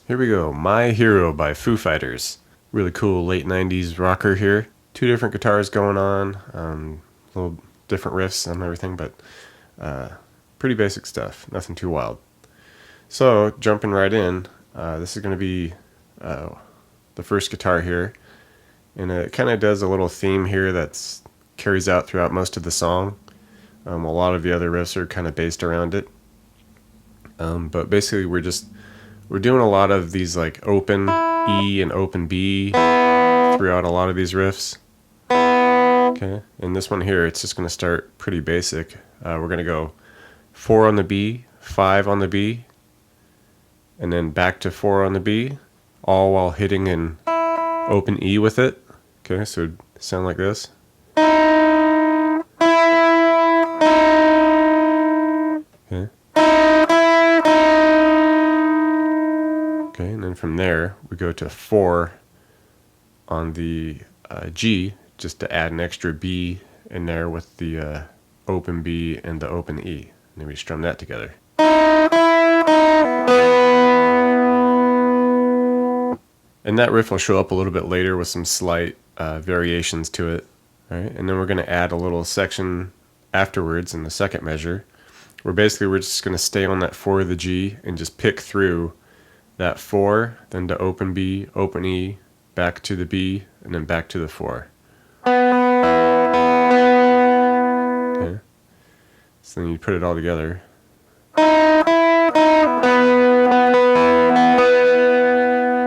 Here we go, My Hero by Foo Fighters. Really cool late 90s rocker here. Two different guitars going on, little different riffs and everything, but pretty basic stuff, nothing too wild. So, jumping right in, this is going to be the first guitar here, and it kind of does a little theme here that's carries out throughout most of the song. A lot of the other riffs are kind of based around it, but basically we're doing a lot of these like open E and open B throughout a lot of these riffs. Okay, and this one here, it's just going to start pretty basic. We're going to go 4 on the B, 5 on the B, and then back to 4 on the B, all while hitting an open E with it. Okay, so it'd sound like this. Okay. Okay, and then from there, we go to 4 on the G, just to add an extra B in there with the open B and the open E. And then we strum that together. And that riff will show up a little bit later with some slight variations to it. All right, and then we're going to add a little section afterwards in the second measure, where basically we're just going to stay on that 4 of the G and just pick through that 4, then to open B, open E, back to the B, and then back to the 4. Okay. So then you put it all together.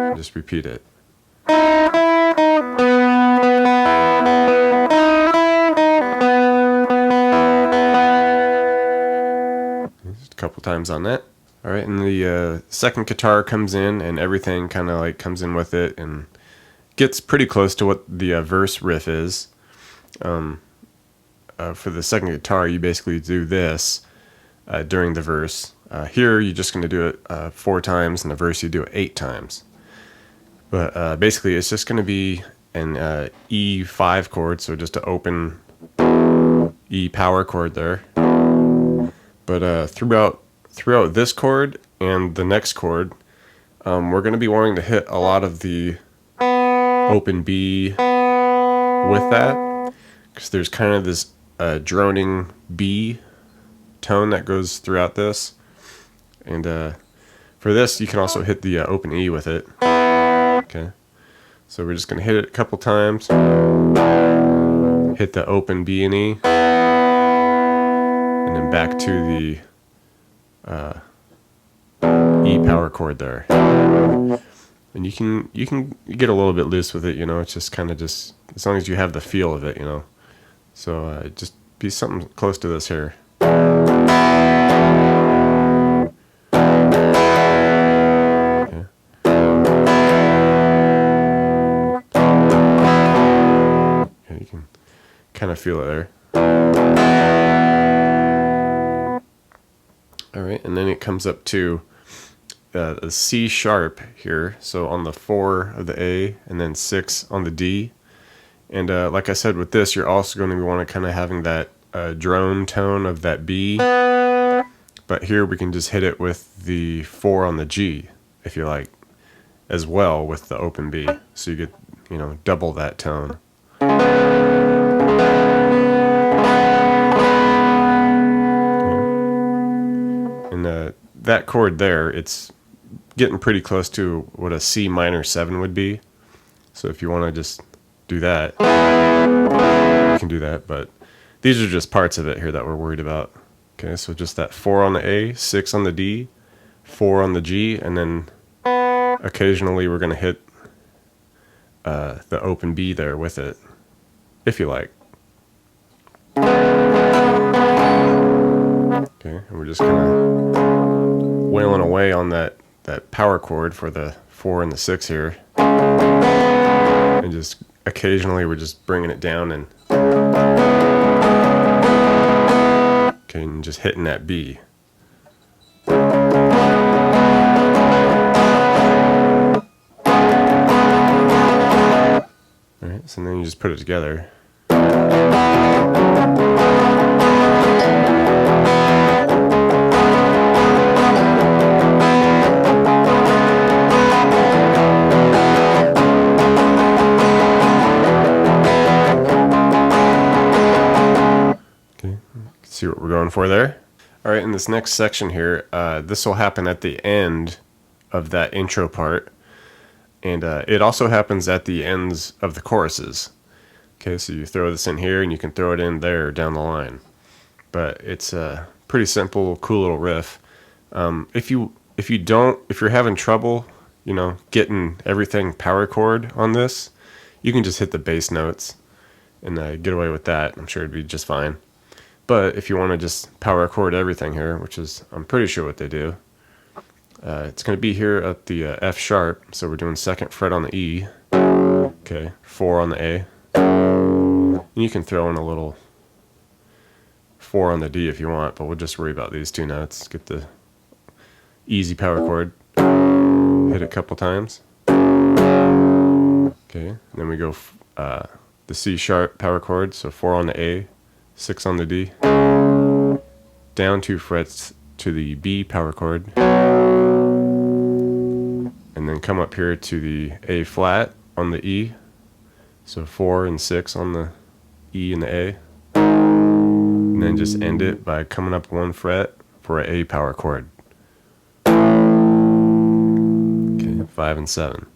And just repeat it. Just a couple times on that. All right, and the second guitar comes in, and everything kind of like comes in with it, and gets pretty close to what the verse riff is. For the second guitar, you basically do this during the verse. Here, you're just going to do it 4 times, and the verse you do it 8 times. But basically, it's just going to be an E5 chord, so just an open E power chord there. But throughout this chord and the next chord, we're going to be wanting to hit a lot of the open B with that, because there's kind of this droning B tone that goes throughout this. And for this, you can also hit the open E with it. Okay, so we're just going to hit it a couple times, hit the open B and E, and then back to the E power chord there. And you can get a little bit loose with it, you know. It's just kind of just as long as you have the feel of it, you know. So just be something close to this here. Okay. Yeah, you can kind of feel it there. All right, and then it comes up to a C sharp here, so on the 4 of the A, and then 6 on the D. And like I said, with this, you're also going to want to kind of having that drone tone of that B. But here we can just hit it with the 4 on the G, if you like, as well with the open B. So you get, you know, double that tone. And that chord there, it's getting pretty close to what a C minor 7 would be. So if you want to just do that, you can do that, but these are just parts of it here that we're worried about. Okay, so just that 4 on the A, 6 on the D, 4 on the G, and then occasionally we're going to hit the open B there with it, if you like. Okay, and we're just kind of wailing away on that power chord for the 4 and the 6 here, and just occasionally we're just bringing it down and okay, and just hitting that B. All right, so then you just put it together. what we're going for there. All right, in this next section here, this will happen at the end of that intro part, and it also happens at the ends of the choruses. Okay, so you throw this in here and you can throw it in there down the line. But it's a pretty simple, cool little riff. If you're having trouble, getting everything power chord on this, you can just hit the bass notes and get away with that. I'm sure it'd be just fine. But if you want to just power chord everything here, which is I'm pretty sure what they do, it's going to be here at the F sharp. So we're doing 2nd fret on the E. Okay, 4 on the A. And you can throw in a little 4 on the D if you want, but we'll just worry about these 2 notes. Get the easy power chord. Hit it a couple times. Okay, and then we go the C sharp power chord, so 4 on the A, 6 on the D, down 2 frets to the B power chord, and then come up here to the A flat on the E, so 4 and 6 on the E and the A, and then just end it by coming up 1 fret for an A power chord. Okay, 5 and 7.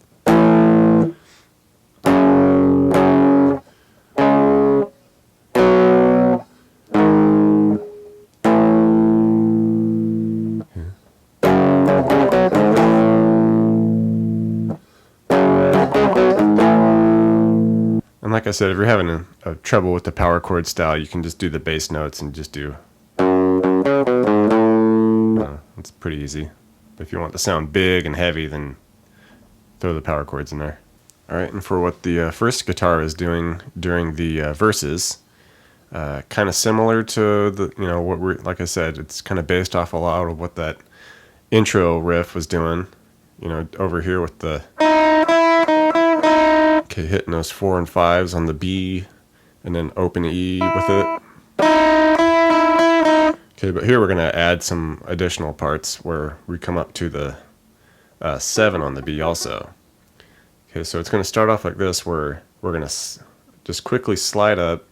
And like I said, if you're having a trouble with the power chord style, you can just do the bass notes and just do. It's pretty easy. But if you want to sound big and heavy, then throw the power chords in there. All right, and for what the first guitar is doing during the verses, kind of similar to the what we're like I said, it's kind of based off a lot of what that intro riff was doing. Over here with the. Okay, hitting those 4 and 5s on the B, and then open E with it. Okay, but here we're going to add some additional parts where we come up to the 7 on the B also. Okay, so it's going to start off like this, where we're going to just quickly slide up.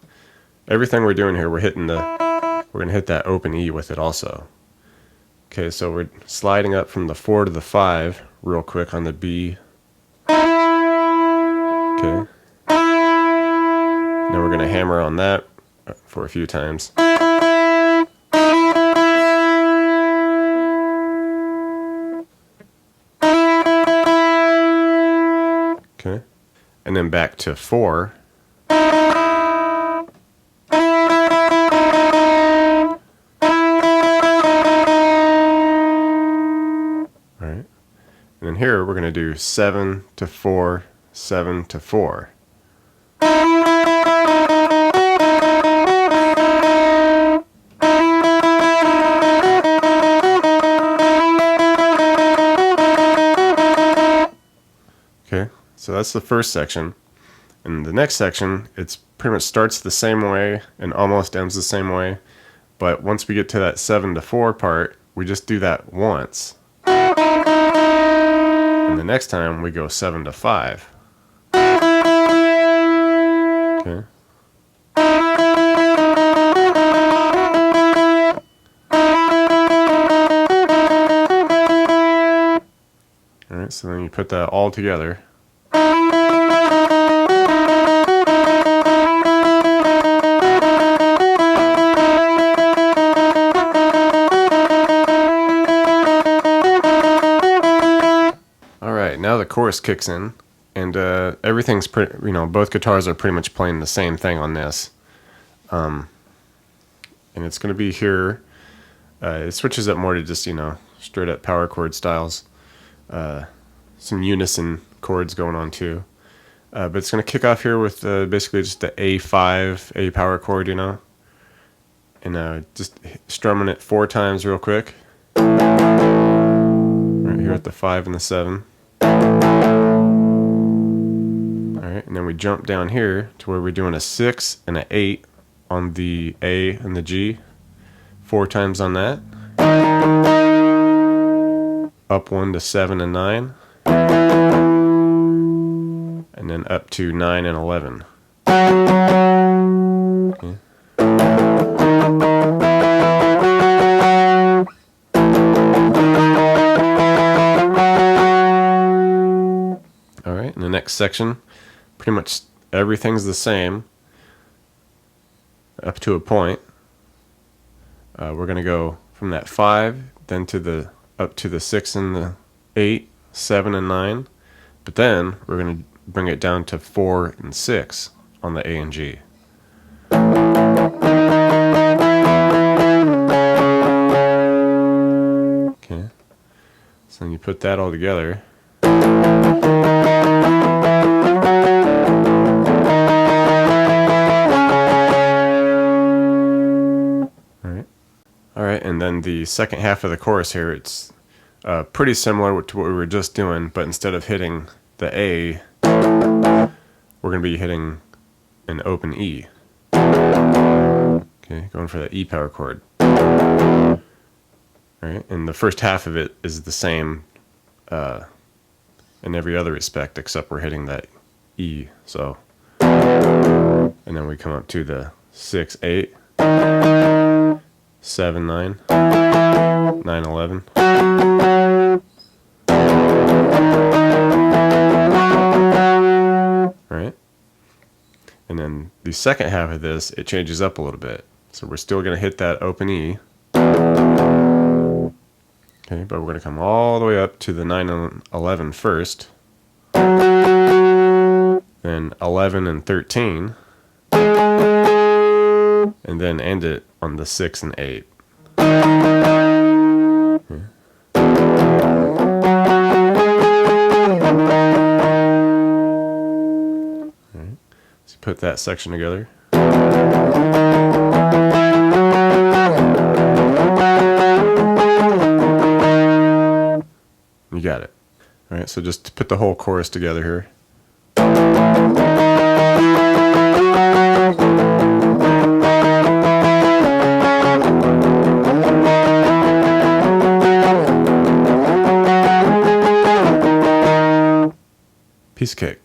Everything we're doing here, we're going to hit that open E with it also. Okay, so we're sliding up from the 4 to the 5 real quick on the B. Okay. Now we're going to hammer on that for a few times. Okay. And then back to 4. Alright. And then here we're going to do 7 to 4. 7 to 4. Okay, so that's the first section. And the next section, it's pretty much starts the same way and almost ends the same way. But once we get to that 7 to 4 part, we just do that once. And the next time we go 7 to 5. Okay. Alright, so then you put that all together. Alright, now the chorus kicks in. And everything's pretty, both guitars are pretty much playing the same thing on this. And it's going to be here. It switches up more to just, straight up power chord styles. Some unison chords going on too. But it's going to kick off here with basically just the A5, A power chord, And just strumming it 4 times real quick. Right here at the 5 and the 7. And then we jump down here to where we're doing a 6 and an 8 on the A and the G. 4 times on that. Up 1 to 7 and 9. And then up to 9 and 11. Okay. next section, pretty much everything's the same up to a point. We're going to go from that 5 then to the up to the 6 and the 8, 7 and 9, but then we're going to bring it down to 4 and 6 on the A and G. Okay, so then you put that all together. Alright, and then the second half of the chorus here, it's pretty similar to what we were just doing, but instead of hitting the A, we're going to be hitting an open E. Okay, going for that E power chord. Alright, and the first half of it is the same in every other respect, except we're hitting that E, so. And then we come up to the 6, 8. 7, 9, 9, 11. Alright. And then the second half of this, it changes up a little bit. So we're still going to hit that open E. Okay, but we're going to come all the way up to the 9 and 11 first. Then 11 and 13. And then end it on the 6 and 8. Okay. Alright. So put that section together. You got it. Alright, so just to put the whole chorus together here. Piece of cake.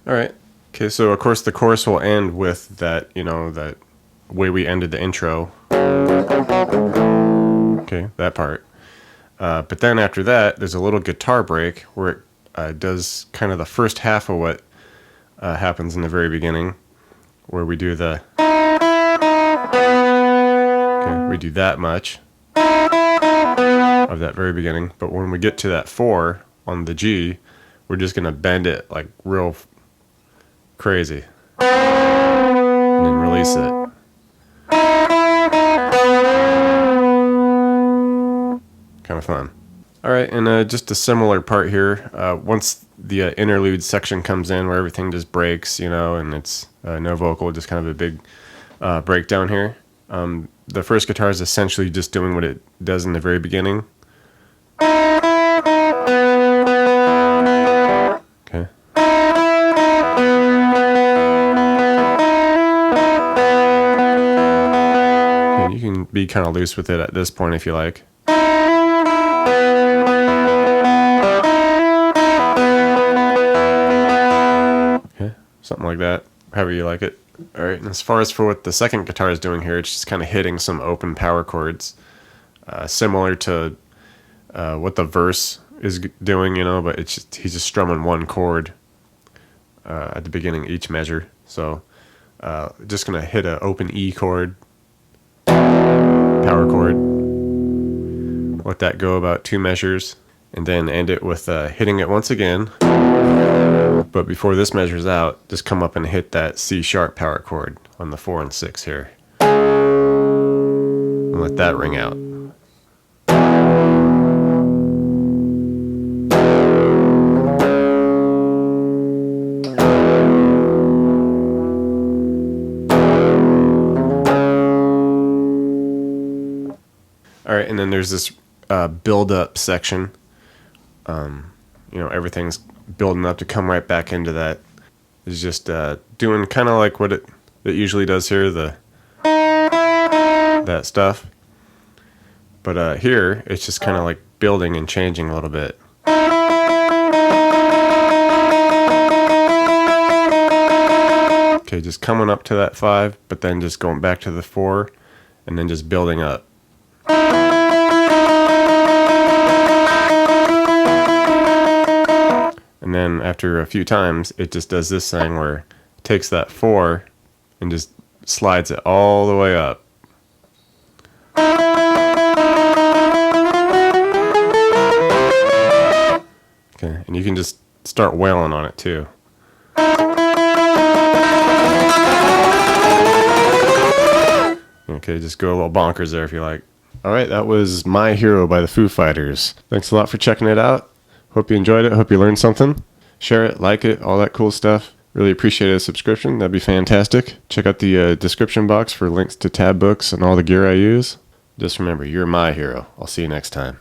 Alright. Okay, so of course the chorus will end with that, you know, that way we ended the intro. Okay, that part. But then after that, there's a little guitar break where it does kind of the first half of what happens in the very beginning, where we do the. Okay, we do that much of that very beginning, but when we get to that 4 on the G, we're just gonna bend it like real crazy, and then release it. Kind of fun. Alright, and just a similar part here. Once the interlude section comes in where everything just breaks, you know, and it's no vocal, just kind of a big breakdown here. The first guitar is essentially just doing what it does in the very beginning. Okay. And you can be kind of loose with it at this point if you like. Something like that, however you like it. Alright, and as far as for what the second guitar is doing here, it's just kind of hitting some open power chords, similar to what the verse is doing, you know, but it's just, he's just strumming one chord at the beginning of each measure. So just gonna hit an open E chord, power chord, let that go about 2 measures, and then end it with hitting it once again. But before this measures out, just come up and hit that C sharp power chord on the 4 and 6 here. And let that ring out. Alright, and then there's this build-up section. You know, everything's building up to come right back into that. It's just doing kind of like what it usually does here, that stuff. But here, it's just kind of like building and changing a little bit. Okay, just coming up to that 5, but then just going back to the 4, and then just building up. And And then after a few times, it just does this thing where it takes that 4 and just slides it all the way up. Okay, and you can just start wailing on it too. Okay, just go a little bonkers there if you like. Alright, that was My Hero by the Foo Fighters. Thanks a lot for checking it out. Hope you enjoyed it. Hope you learned something. Share it, like it, all that cool stuff. Really appreciate a subscription. That'd be fantastic. Check out the description box for links to tab books and all the gear I use. Just remember, you're my hero. I'll see you next time.